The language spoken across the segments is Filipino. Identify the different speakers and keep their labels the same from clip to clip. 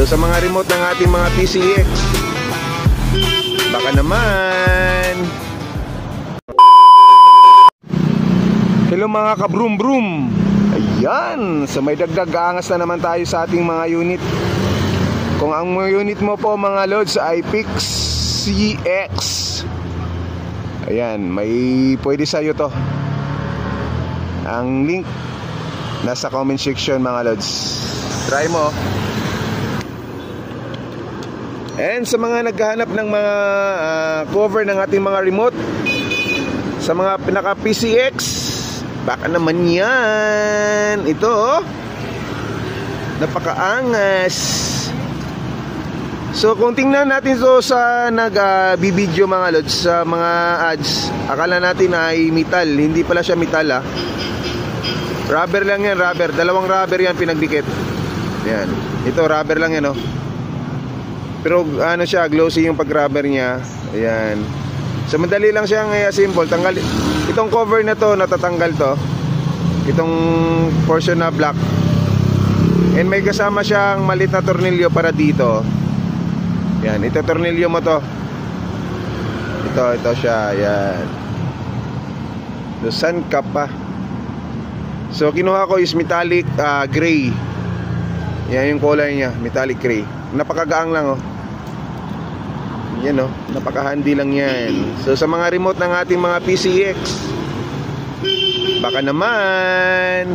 Speaker 1: sa mga remote ng ating mga PCX, baka naman. Hello mga kabroom broom. Ayan, sa may dagdag aangas na naman tayo sa ating mga unit. Kung ang unit mo po mga lods ay PIX CX, ayan, may pwede sa'yo to. Ang link nasa comment section mga lods. Try mo. And sa mga naghahanap ng mga cover ng ating mga remote, sa mga pinaka PCX, baka naman yan. Ito oh, napakaangas. So kung tingnan natin to sa nag-bibideo mga lods, sa mga ads, akala natin ay metal. Hindi pala siya metal rubber lang yan, rubber. Dalawang rubber yan pinagdikit. Yan. Ito rubber lang yan oh. Pero ano siya, glossy yung pag-rubber niya. Ayan. So madali lang siyang simple. Tanggal. Itong cover na to, natatanggal to. Itong portion na black. And may kasama siyang maliit na tornilyo para dito. Yan, ito tornilyo mo to. Ito siya, yan. So, sun cap pa. So, kinuha ko is metallic gray. Yan yung kulay niya, metallic gray. Napakagaang lang oh. Yan oh, napaka-handy lang yan. So, sa mga remote ng ating mga PCX, baka naman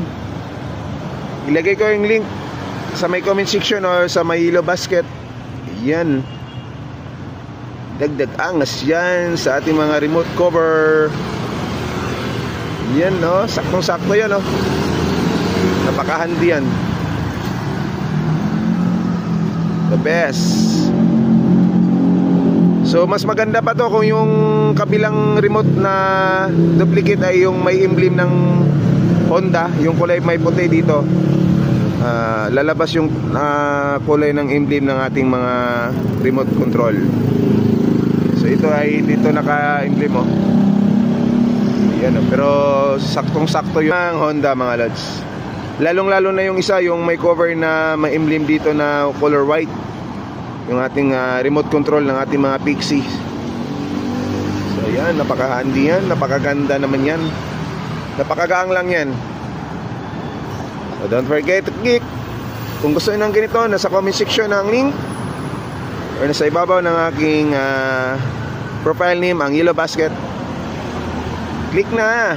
Speaker 1: ilagay ko yung link sa may comment section or sa may yellow basket. Yan, dagdag angas yan sa ating mga remote cover. Yan no, saktong sakto yan no. Napaka-handy yan. The best. So mas maganda pa to kung yung kabilang remote na duplicate ay yung may emblem ng Honda, yung kulay may puti dito. Lalabas yung kulay ng emblem ng ating mga remote control. So ito ay dito naka-emblem oh. Yan oh. Pero saktong-sakto yung Honda mga lods. Lalong-lalo na yung isa, yung may cover na may emblem dito na color white, yung ating remote control ng ating mga Pixie. So yan, napaka-handy yan, napakaganda naman yan. Napakagaang lang yan. So don't forget to click. Kung gusto nyo ng ganito, nasa comment section ang link or nasa ibabaw ng aking profile name, ang yellow basket. Click na.